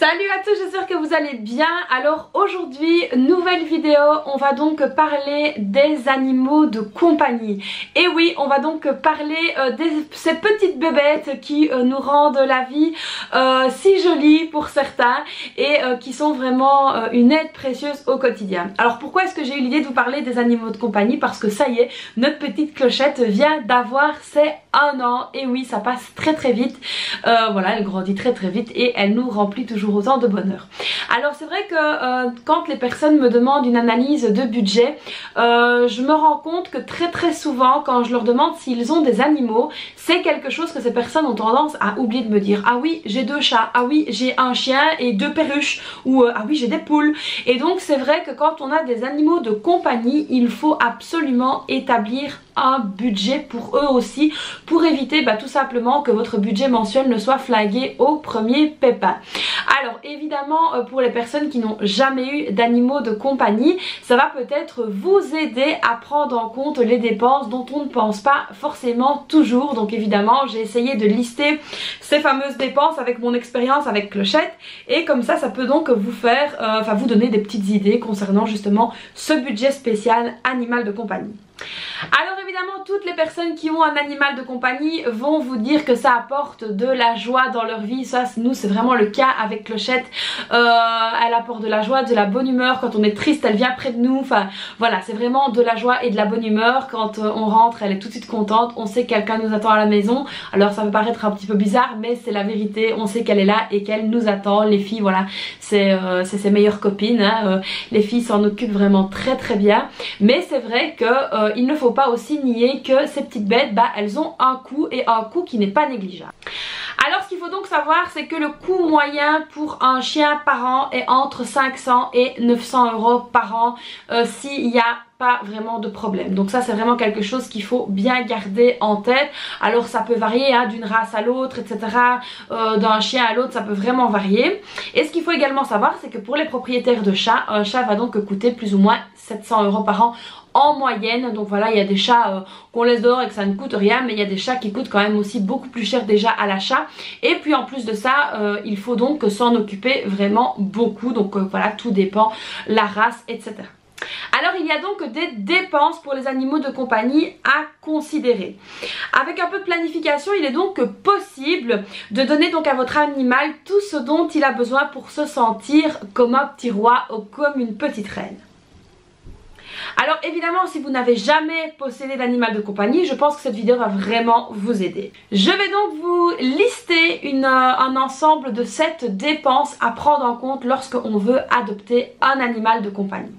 Salut à tous, j'espère que vous allez bien. Alors aujourd'hui, nouvelle vidéo, on va donc parler des animaux de compagnie. Et oui, on va donc parler de ces petites bébêtes qui nous rendent la vie si jolie pour certains et qui sont vraiment une aide précieuse au quotidien. Alors pourquoi est-ce que j'ai eu l'idée de vous parler des animaux de compagnie? Parce que ça y est, notre petite Clochette vient d'avoir ses 1 an. Et oui, ça passe très vite. Voilà, elle grandit très vite et elle nous remplit toujours autant de bonheur. Alors c'est vrai que quand les personnes me demandent une analyse de budget, je me rends compte que très souvent quand je leur demande s'ils ont des animaux, c'est quelque chose que ces personnes ont tendance à oublier de me dire. Ah oui, j'ai 2 chats, ah oui, j'ai un chien et 2 perruches, ou ah oui, j'ai des poules. Et donc c'est vrai que quand on a des animaux de compagnie, il faut absolument établir un budget pour eux aussi, pour éviter tout simplement que votre budget mensuel ne soit flingué au premier pépin. Alors évidemment pour les personnes qui n'ont jamais eu d'animaux de compagnie, ça va peut-être vous aider à prendre en compte les dépenses dont on ne pense pas forcément toujours. Donc évidemment j'ai essayé de lister ces fameuses dépenses avec mon expérience avec Clochette, et comme ça peut donc vous faire, vous donner des petites idées concernant justement ce budget spécial animal de compagnie. Alors évidemment toutes les personnes qui ont un animal de compagnie vont vous dire que ça apporte de la joie dans leur vie. Ça nous c'est vraiment le cas avec Clochette. Elle apporte de la joie, de la bonne humeur. Quand on est triste elle vient près de nous. Enfin voilà, c'est vraiment de la joie et de la bonne humeur. Quand on rentre elle est tout de suite contente. On sait que quelqu'un nous attend à la maison. Alors ça peut paraître un petit peu bizarre mais c'est la vérité. On sait qu'elle est là et qu'elle nous attend. Les filles voilà, c'est ses meilleures copines hein. Les filles s'en occupent vraiment très bien. Mais c'est vrai que il ne faut pas aussi nier que ces petites bêtes, elles ont un coût, et un coût qui n'est pas négligeable. Alors ce qu'il faut donc savoir, c'est que le coût moyen pour un chien par an est entre 500 et 900 € par an s'il n'y a pas vraiment de problème. Donc ça c'est vraiment quelque chose qu'il faut bien garder en tête. Alors ça peut varier hein, d'une race à l'autre, etc. D'un chien à l'autre, ça peut vraiment varier. Et ce qu'il faut également savoir, c'est que pour les propriétaires de chats, un chat va donc coûter plus ou moins 700 € par an en moyenne. Donc voilà, il y a des chats qu'on laisse dehors et que ça ne coûte rien, mais il y a des chats qui coûtent quand même aussi beaucoup plus cher déjà à l'achat. Et puis en plus de ça, il faut donc s'en occuper vraiment beaucoup. Donc voilà, tout dépend, la race, etc. Alors il y a donc des dépenses pour les animaux de compagnie à considérer. Avec un peu de planification, il est donc possible de donner donc à votre animal tout ce dont il a besoin pour se sentir comme un petit roi ou comme une petite reine. Alors évidemment si vous n'avez jamais possédé d'animal de compagnie, je pense que cette vidéo va vraiment vous aider. Je vais donc vous lister un ensemble de 7 dépenses à prendre en compte lorsqu'on veut adopter un animal de compagnie.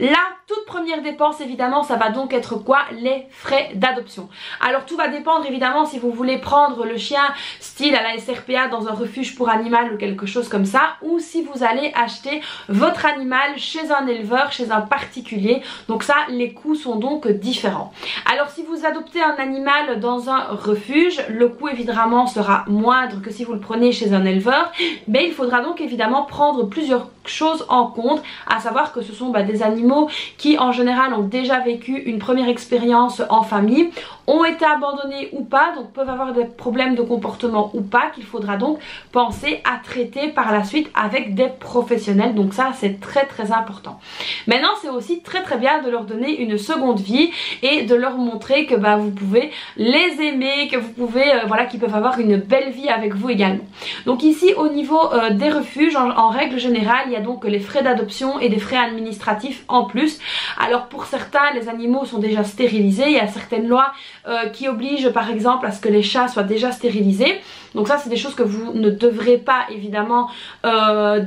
La toute première dépense évidemment ça va donc être quoi? Les frais d'adoption. Alors tout va dépendre évidemment si vous voulez prendre le chien style à la SRPA dans un refuge pour animal ou quelque chose comme ça, ou si vous allez acheter votre animal chez un éleveur, chez un particulier. Donc ça les coûts sont donc différents. Alors si vous adoptez un animal dans un refuge, le coût évidemment sera moindre que si vous le prenez chez un éleveur, mais il faudra donc évidemment prendre plusieurs choses en compte, à savoir que ce sont des animaux qui en général ont déjà vécu une première expérience en famille, ont été abandonnés ou pas, donc peuvent avoir des problèmes de comportement ou pas, qu'il faudra donc penser à traiter par la suite avec des professionnels. Donc ça c'est très important. Maintenant c'est aussi très bien de leur donner une seconde vie et de leur montrer que vous pouvez les aimer, que vous pouvez voilà, qu'ils peuvent avoir une belle vie avec vous également. Donc ici au niveau des refuges, en règle générale il y a donc les frais d'adoption et des frais administratifs en plus. Alors pour certains les animaux sont déjà stérilisés, il y a certaines lois qui obligent par exemple à ce que les chats soient déjà stérilisés. Donc ça c'est des choses que vous ne devrez pas évidemment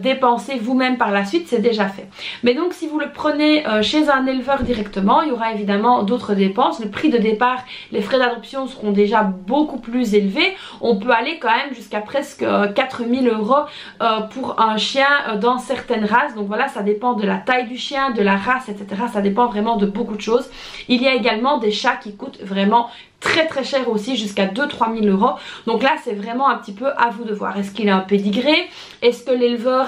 dépenser vous-même par la suite, c'est déjà fait. Mais donc si vous le prenez chez un éleveur directement, il y aura évidemment d'autres dépenses. Le prix de départ, les frais d'adoption seront déjà beaucoup plus élevés. On peut aller quand même jusqu'à presque 4000 € pour un chien dans certaines races. Donc voilà, ça dépend de la taille du chien, de la race, etc. Ça dépend vraiment de beaucoup de choses. Il y a également des chats qui coûtent vraiment très cher aussi, jusqu'à 2-3 000 €. Donc là c'est vraiment un petit peu à vous de voir. Est-ce qu'il a un pédigré? Est-ce que l'éleveur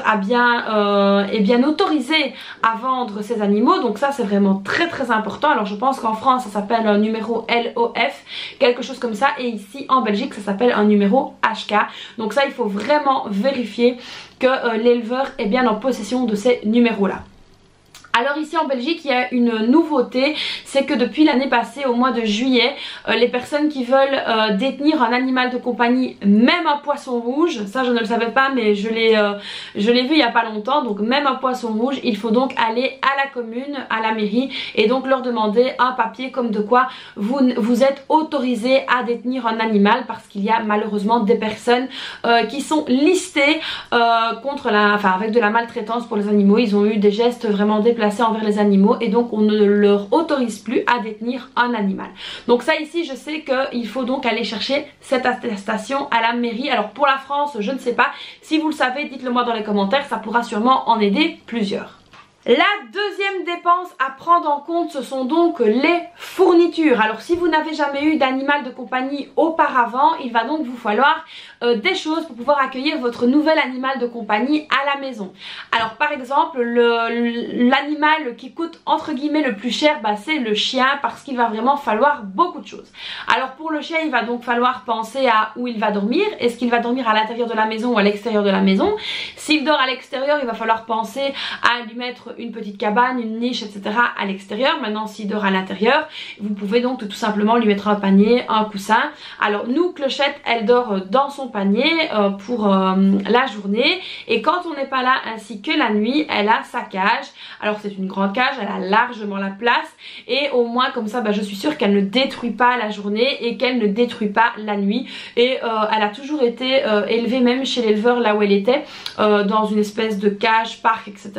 est bien autorisé à vendre ses animaux? Donc ça c'est vraiment très important. Alors je pense qu'en France ça s'appelle un numéro LOF, quelque chose comme ça, et ici en Belgique ça s'appelle un numéro HK. Donc ça il faut vraiment vérifier que l'éleveur est bien en possession de ces numéros là. Alors ici en Belgique il y a une nouveauté, c'est que depuis l'année passée au mois de juillet, les personnes qui veulent détenir un animal de compagnie, même un poisson rouge, ça je ne le savais pas mais je l'ai vu il n'y a pas longtemps, donc même un poisson rouge, il faut donc aller à la commune, à la mairie et donc leur demander un papier comme de quoi vous êtes autorisé à détenir un animal, parce qu'il y a malheureusement des personnes qui sont listées avec de la maltraitance pour les animaux. Ils ont eu des gestes vraiment déplacés envers les animaux et donc on ne leur autorise plus à détenir un animal. Donc ça ici je sais qu'il faut donc aller chercher cette attestation à la mairie. Alors pour la France je ne sais pas, si vous le savez dites le moi dans les commentaires, ça pourra sûrement en aider plusieurs. La deuxième dépense à prendre en compte, ce sont donc les fournitures. Alors si vous n'avez jamais eu d'animal de compagnie auparavant, il va donc vous falloir des choses pour pouvoir accueillir votre nouvel animal de compagnie à la maison. Alors par exemple l'animal qui coûte entre guillemets le plus cher, c'est le chien, parce qu'il va vraiment falloir beaucoup de choses. Alors pour le chien il va donc falloir penser à où il va dormir. Est-ce qu'il va dormir à l'intérieur de la maison ou à l'extérieur de la maison? S'il dort à l'extérieur il va falloir penser à lui mettre une petite cabane, une niche, etc. à l'extérieur. Maintenant s'il dort à l'intérieur, vous pouvez donc tout simplement lui mettre un panier, un coussin. Alors nous Clochette elle dort dans son panier pour la journée, et quand on n'est pas là ainsi que la nuit, elle a sa cage. Alors c'est une grande cage, elle a largement la place, et au moins comme ça je suis sûre qu'elle ne détruit pas la journée et qu'elle ne détruit pas la nuit. Et elle a toujours été élevée même chez l'éleveur là où elle était, dans une espèce de cage, parc, etc.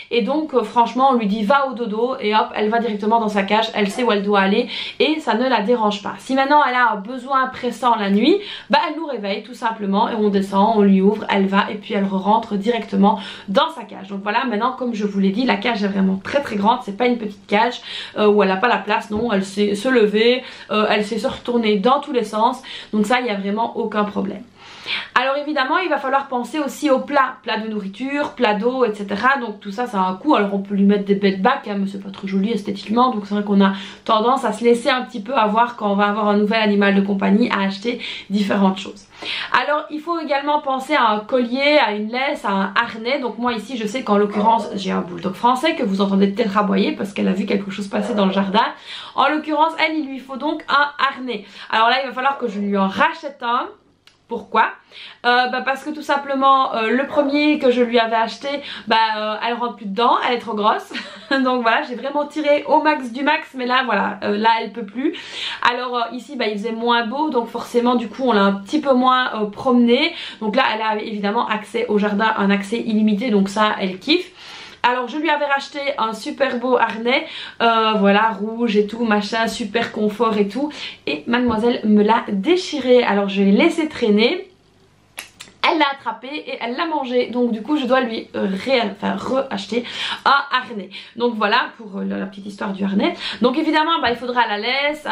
Et donc franchement on lui dit va au dodo et hop elle va directement dans sa cage, elle sait où elle doit aller et ça ne la dérange pas. Si maintenant elle a un besoin pressant la nuit, elle nous réveille tout simplement et on descend, on lui ouvre, elle va et puis elle rentre directement dans sa cage. Donc voilà, maintenant comme je vous l'ai dit, la cage est vraiment très grande, c'est pas une petite cage où elle n'a pas la place, non, elle sait se lever, elle sait se retourner dans tous les sens, donc ça il n'y a vraiment aucun problème. Alors évidemment il va falloir penser aussi au plat de nourriture, plat d'eau, etc. Donc tout ça ça a un coût. Alors on peut lui mettre des bed bags mais c'est pas très joli esthétiquement, donc c'est vrai qu'on a tendance à se laisser un petit peu avoir quand on va avoir un nouvel animal de compagnie, à acheter différentes choses. Alors il faut également penser à un collier, à une laisse, à un harnais. Donc moi ici je sais qu'en l'occurrence j'ai un bulldog français que vous entendez peut-être aboyer parce qu'elle a vu quelque chose passer dans le jardin. En l'occurrence elle, il lui faut donc un harnais. Alors là il va falloir que je lui en rachète un. Pourquoi? Parce que tout simplement le premier que je lui avais acheté, elle rentre plus dedans, elle est trop grosse. Donc voilà, j'ai vraiment tiré au max du max, mais là voilà, là elle peut plus. Alors ici il faisait moins beau, donc forcément du coup on l'a un petit peu moins promené. Donc là elle a évidemment accès au jardin, un accès illimité, donc ça elle kiffe. Alors je lui avais racheté un super beau harnais, voilà, rouge et tout, machin, super confort et tout. Et mademoiselle me l'a déchiré, alors je l'ai laissé traîner. Elle l'a attrapé et elle l'a mangé, donc du coup je dois lui re-acheter un harnais. Donc voilà pour la petite histoire du harnais. Donc évidemment il faudra la laisse,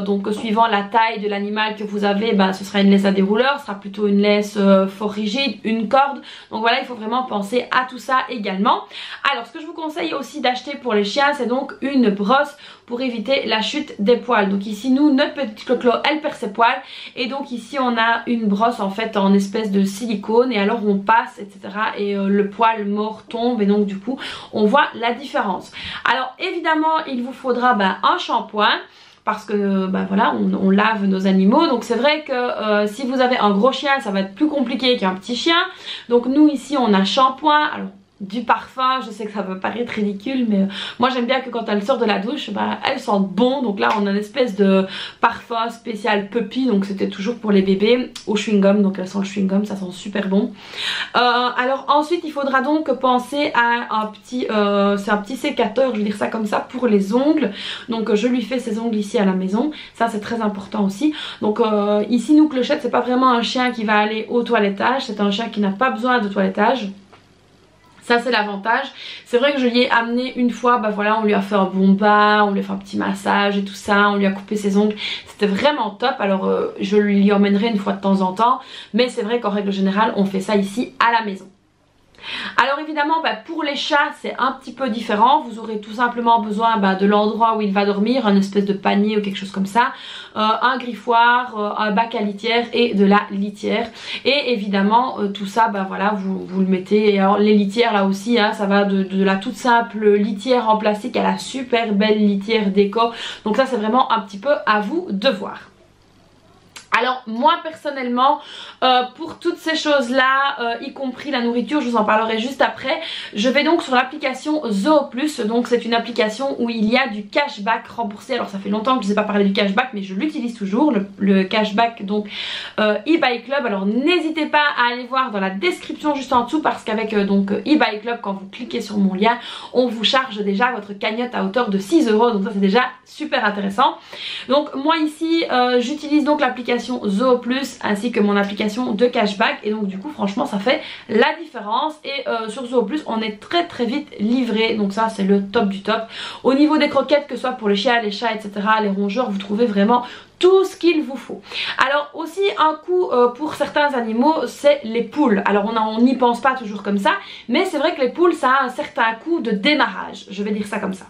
donc suivant la taille de l'animal que vous avez, ce sera une laisse à dérouleur, ce sera plutôt une laisse fort rigide, une corde. Donc voilà, il faut vraiment penser à tout ça également. Alors ce que je vous conseille aussi d'acheter pour les chiens, c'est donc une brosse pour éviter la chute des poils. Donc ici nous, notre petite Clo-Clo elle perd ses poils, et donc ici on a une brosse en fait en espèce de silicone, et alors on passe etc. et le poil mort tombe, et donc du coup on voit la différence. Alors évidemment il vous faudra un shampoing, parce que voilà, on lave nos animaux. Donc c'est vrai que si vous avez un gros chien ça va être plus compliqué qu'un petit chien. Donc nous ici on a shampoing, alors du parfum, je sais que ça peut paraître ridicule, mais moi j'aime bien que quand elle sort de la douche, elle sent bon. Donc là on a une espèce de parfum spécial puppy, donc c'était toujours pour les bébés, au chewing-gum, donc elle sent le chewing-gum, ça sent super bon. Alors ensuite il faudra donc penser à un petit, c'est un petit sécateur, je vais dire ça comme ça, pour les ongles. Donc je lui fais ses ongles ici à la maison, ça c'est très important aussi. Donc ici nous Clochette c'est pas vraiment un chien qui va aller au toilettage, c'est un chien qui n'a pas besoin de toilettage. Ça c'est l'avantage. C'est vrai que je lui ai amené une fois, bah voilà, on lui a fait un bon bain, on lui a fait un petit massage et tout ça, on lui a coupé ses ongles, c'était vraiment top. Alors je lui emmènerai une fois de temps en temps, mais c'est vrai qu'en règle générale on fait ça ici à la maison. Alors évidemment pour les chats c'est un petit peu différent. Vous aurez tout simplement besoin de l'endroit où il va dormir, un espèce de panier ou quelque chose comme ça, un griffoir, un bac à litière et de la litière. Et évidemment tout ça voilà, vous le mettez. Et alors les litières là aussi hein, ça va de la toute simple litière en plastique à la super belle litière déco. Donc ça c'est vraiment un petit peu à vous de voir. Alors moi personnellement pour toutes ces choses là y compris la nourriture, je vous en parlerai juste après, je vais donc sur l'application Zooplus. Donc c'est une application où il y a du cashback remboursé. Alors ça fait longtemps que je ne vous ai pas parlé du cashback mais je l'utilise toujours, le cashback donc eBay Club. Alors n'hésitez pas à aller voir dans la description juste en dessous, parce qu'avec donc eBay Club, quand vous cliquez sur mon lien, on vous charge déjà votre cagnotte à hauteur de 6 €. Donc ça c'est déjà super intéressant. Donc moi ici j'utilise donc l'application Zooplus ainsi que mon application de cashback, et donc du coup franchement ça fait la différence. Et sur Zooplus on est très vite livré, donc ça c'est le top du top. Au niveau des croquettes, que ce soit pour les chiens, les chats, etc., les rongeurs, vous trouvez vraiment tout ce qu'il vous faut. Alors aussi un coup pour certains animaux, c'est les poules. Alors on n'y pense pas toujours comme ça, mais c'est vrai que les poules ça a un certain coût de démarrage, je vais dire ça comme ça.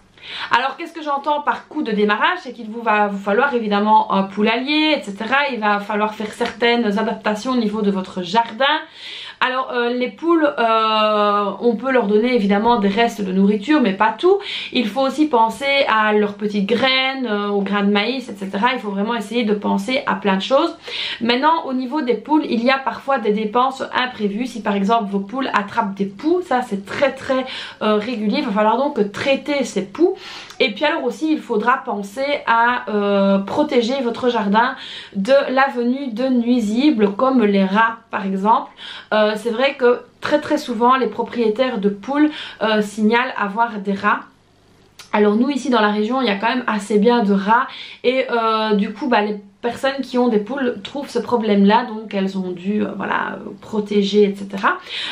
Alors qu'est-ce que j'entends par coût de démarrage? C'est qu'il va vous falloir évidemment un poulailler, etc. Il va falloir faire certaines adaptations au niveau de votre jardin. Alors les poules, on peut leur donner évidemment des restes de nourriture, mais pas tout. Il faut aussi penser à leurs petites graines, aux grains de maïs, etc. Il faut vraiment essayer de penser à plein de choses. Maintenant au niveau des poules, il y a parfois des dépenses imprévues. Si par exemple vos poules attrapent des poux, ça c'est très régulier. Il va falloir donc traiter ces poux. Et puis alors aussi il faudra penser à protéger votre jardin de la venue de nuisibles comme les rats par exemple. C'est vrai que très souvent les propriétaires de poules signalent avoir des rats. Alors nous ici dans la région il y a quand même assez bien de rats, et du coup les personnes qui ont des poules trouvent ce problème là, donc elles ont dû voilà, protéger, etc.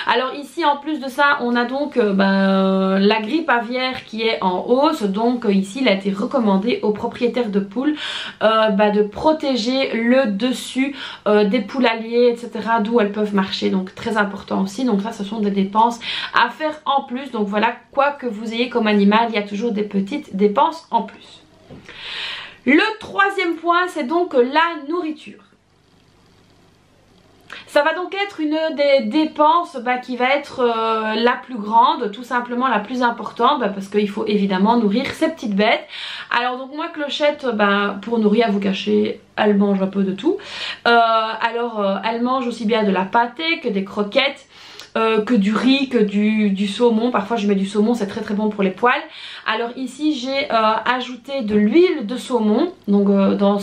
Alors ici en plus de ça on a donc la grippe aviaire qui est en hausse. Donc ici il a été recommandé aux propriétaires de poules de protéger le dessus des poulaliers, etc., d'où elles peuvent marcher. Donc très important aussi. Donc ça ce sont des dépenses à faire en plus. Donc voilà, quoi que vous ayez comme animal, il y a toujours des petites dépenses en plus. Le troisième point, c'est donc la nourriture. Ça va donc être une des dépenses qui va être la plus grande, tout simplement la plus importante, parce qu'il faut évidemment nourrir ces petites bêtes. Alors donc moi Clochette, pour nourrir, à vous cacher, elle mange un peu de tout. Elle mange aussi bien de la pâtée que des croquettes, que du riz, que du saumon. Parfois je mets du saumon, c'est très bon pour les poils. Alors ici j'ai ajouté de l'huile de saumon. Donc dans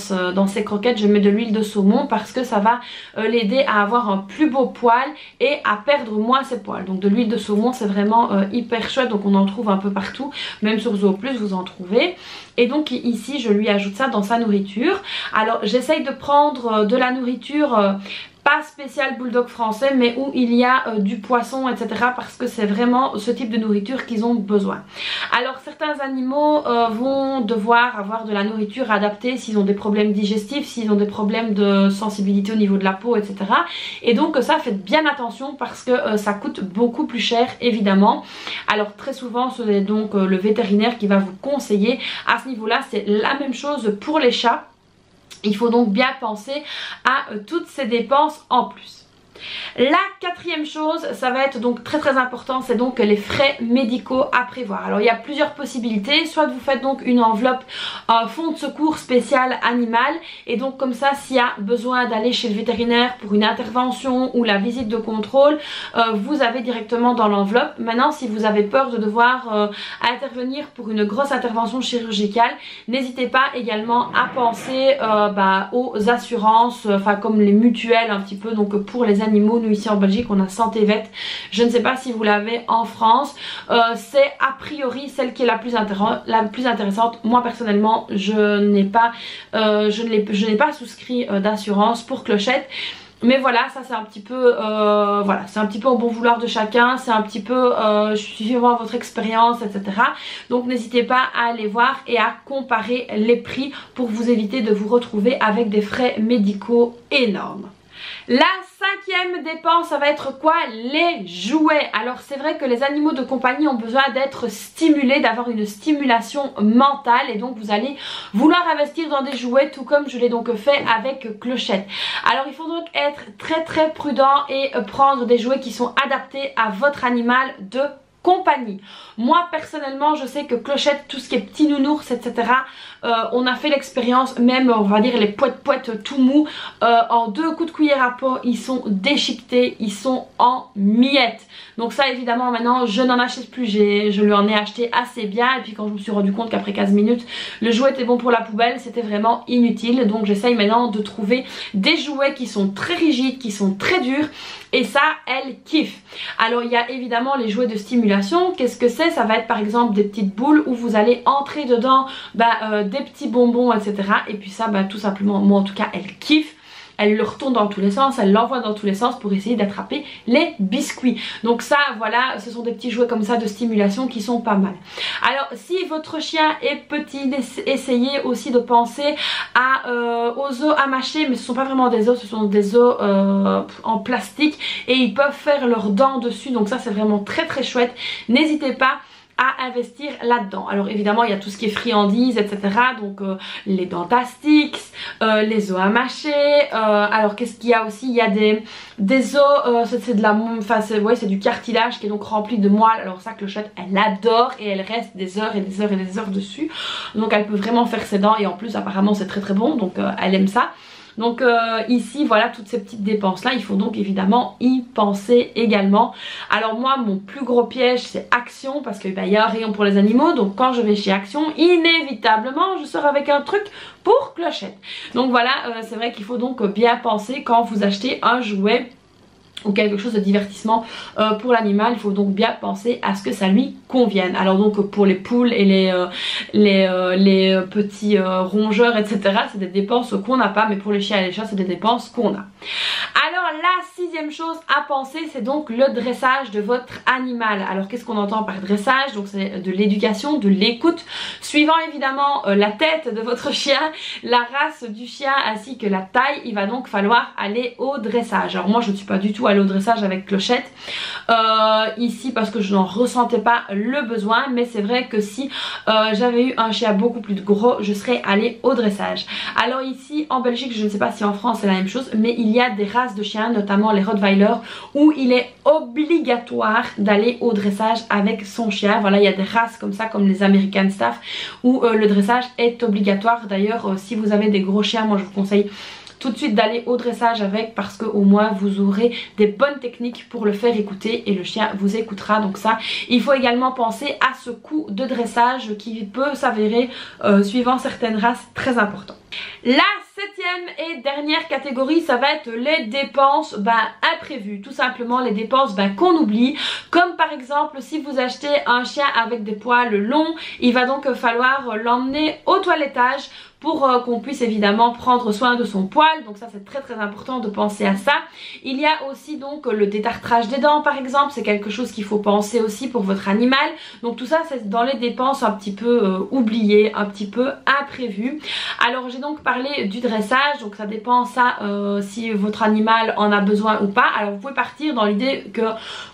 ces croquettes je mets de l'huile de saumon parce que ça va l'aider à avoir un plus beau poil et à perdre moins ses poils. Donc de l'huile de saumon c'est vraiment hyper chouette. Donc on en trouve un peu partout, même sur Zooplus vous en trouvez. Et donc ici je lui ajoute ça dans sa nourriture. Alors j'essaye de prendre de la nourriture pas spécial bulldog français, mais où il y a du poisson, etc., parce que c'est vraiment ce type de nourriture qu'ils ont besoin. Alors certains animaux vont devoir avoir de la nourriture adaptée s'ils ont des problèmes digestifs, s'ils ont des problèmes de sensibilité au niveau de la peau, etc. Et donc ça, faites bien attention parce que ça coûte beaucoup plus cher évidemment. Alors très souvent c'est donc le vétérinaire qui va vous conseiller. À ce niveau là c'est la même chose pour les chats. Il faut donc bien penser à toutes ces dépenses en plus. La quatrième chose, ça va être donc très important, c'est donc les frais médicaux à prévoir. Alors il y a plusieurs possibilités, soit vous faites donc une enveloppe fonds de secours spécial animal, et donc comme ça s'il y a besoin d'aller chez le vétérinaire pour une intervention ou la visite de contrôle, vous avez directement dans l'enveloppe. Maintenant si vous avez peur de devoir intervenir pour une grosse intervention chirurgicale, n'hésitez pas également à penser aux assurances, comme les mutuelles un petit peu, donc pour les animaux. Nous ici en Belgique on a Santé Vet, je ne sais pas si vous l'avez en France. C'est a priori celle qui est la plus intéressante. Moi personnellement je n'ai pas souscrit d'assurance pour Clochette. Mais voilà, ça c'est un petit peu voilà, c'est un petit peu au bon vouloir de chacun, c'est un petit peu suivant votre expérience, etc. Donc n'hésitez pas à aller voir et à comparer les prix pour vous éviter de vous retrouver avec des frais médicaux énormes. La cinquième dépense, ça va être quoi? Les jouets. Alors c'est vrai que les animaux de compagnie ont besoin d'être stimulés, d'avoir une stimulation mentale, et donc vous allez vouloir investir dans des jouets, tout comme je l'ai donc fait avec Clochette. Alors il faut donc être très prudent et prendre des jouets qui sont adaptés à votre animal de compagnie. Moi personnellement je sais que Clochette, tout ce qui est petit nounours, etc. On a fait l'expérience, même on va dire les poètes tout mous, en 2 coups de cuillère à peau ils sont déchiquetés, ils sont en miettes. Donc ça évidemment maintenant je n'en achète plus, je lui en ai acheté assez bien, et puis quand je me suis rendu compte qu'après 15 minutes le jouet était bon pour la poubelle, c'était vraiment inutile. Donc j'essaye maintenant de trouver des jouets qui sont très rigides, qui sont très durs, et ça elle kiffe. Alors il y a évidemment les jouets de stimulation. Qu'est-ce que c'est? Ça va être par exemple des petites boules où vous allez entrer dedans des petits bonbons, etc. Et puis ça tout simplement, moi en tout cas elle kiffe. Elle le retourne dans tous les sens, elle l'envoie dans tous les sens pour essayer d'attraper les biscuits. Donc ça voilà, ce sont des petits jouets comme ça de stimulation qui sont pas mal. Alors si votre chien est petit, essayez aussi de penser aux os à mâcher, mais ce ne sont pas vraiment des os, ce sont des os en plastique, et ils peuvent faire leurs dents dessus. Donc ça c'est vraiment très chouette. N'hésitez pas à investir là-dedans. Alors évidemment il y a tout ce qui est friandises, etc. Donc les Dentastix, les os à mâcher. Alors qu'est-ce qu'il y a aussi? Il y a des os, c'est de la, enfin c'est du cartilage qui est donc rempli de moelle. Alors ça Clochette elle adore, et elle reste des heures et des heures et des heures dessus. Donc elle peut vraiment faire ses dents, et en plus apparemment c'est très bon, donc elle aime ça. Donc ici voilà, toutes ces petites dépenses là, il faut donc évidemment y penser également. Alors moi mon plus gros piège c'est Action, parce qu'il y a un rayon pour les animaux. Donc quand je vais chez Action, inévitablement je sors avec un truc pour Clochette. Donc voilà, c'est vrai qu'il faut donc bien penser quand vous achetez un jouet ou quelque chose de divertissement pour l'animal. Il faut donc bien penser à ce que ça lui convienne. Alors donc pour les poules et les petits rongeurs, etc., c'est des dépenses qu'on n'a pas, mais pour les chiens et les chats c'est des dépenses qu'on a. Alors la 6e chose à penser, c'est donc le dressage de votre animal. Alors qu'est-ce qu'on entend par dressage? Donc c'est de l'éducation, de l'écoute, suivant évidemment la tête de votre chien, la race du chien ainsi que la taille. Il va donc falloir aller au dressage. Alors moi je ne suis pas du tout allée au dressage avec Clochette ici parce que je n'en ressentais pas le besoin, mais c'est vrai que si j'avais eu un chien beaucoup plus gros, je serais allée au dressage. Alors ici en Belgique, je ne sais pas si en France c'est la même chose, mais il y a des races de chiens, notamment les Rottweiler, où il est obligatoire d'aller au dressage avec son chien. Voilà, il y a des races comme ça, comme les American Staff, où le dressage est obligatoire. D'ailleurs si vous avez des gros chiens, moi je vous conseille tout de suite d'aller au dressage avec, parce que au moins vous aurez des bonnes techniques pour le faire écouter et le chien vous écoutera. Donc ça, il faut également penser à ce coup de dressage qui peut s'avérer suivant certaines races très important. La 7e et dernière catégorie, ça va être les dépenses imprévues. Tout simplement les dépenses qu'on oublie, comme par exemple si vous achetez un chien avec des poils longs, il va donc falloir l'emmener au toilettage pour qu'on puisse évidemment prendre soin de son poil. Donc ça c'est très important de penser à ça. Il y a aussi donc le détartrage des dents par exemple, c'est quelque chose qu'il faut penser aussi pour votre animal. Donc tout ça c'est dans les dépenses un petit peu oubliées, un petit peu imprévues. Alors j'ai donc parlé du dressage, donc ça dépend ça si votre animal en a besoin ou pas. Alors vous pouvez partir dans l'idée que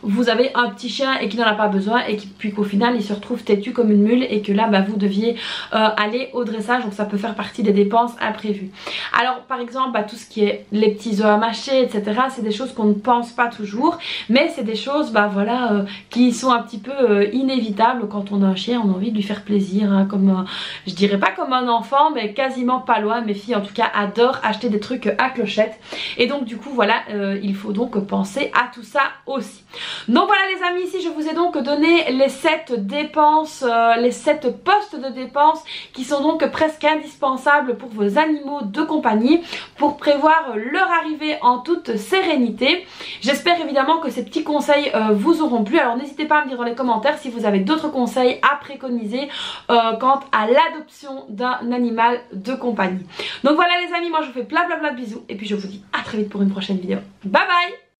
vous avez un petit chien et qu'il n'en a pas besoin, et puis qu'au final il se retrouve têtu comme une mule, et que là vous deviez aller au dressage. Donc ça peut faire partie des dépenses imprévues. Alors par exemple tout ce qui est les petits œufs à mâcher, etc., c'est des choses qu'on ne pense pas toujours, mais c'est des choses voilà qui sont un petit peu inévitables. Quand on a un chien, on a envie de lui faire plaisir, hein, comme je dirais pas comme un enfant, mais quasiment pas loin. Mes filles en tout cas adorent acheter des trucs à Clochette, et donc du coup voilà, il faut donc penser à tout ça aussi. Donc voilà les amis, ici je vous ai donc donné les 7 dépenses, les 7 postes de dépenses qui sont donc presque indispensables pour vos animaux de compagnie pour prévoir leur arrivée en toute sérénité. J'espère évidemment que ces petits conseils vous auront plu. Alors n'hésitez pas à me dire dans les commentaires si vous avez d'autres conseils à préconiser quant à l'adoption d'un animal de compagnie. Donc voilà voilà les amis, moi je vous fais plein de bisous et puis je vous dis à très vite pour une prochaine vidéo. Bye bye.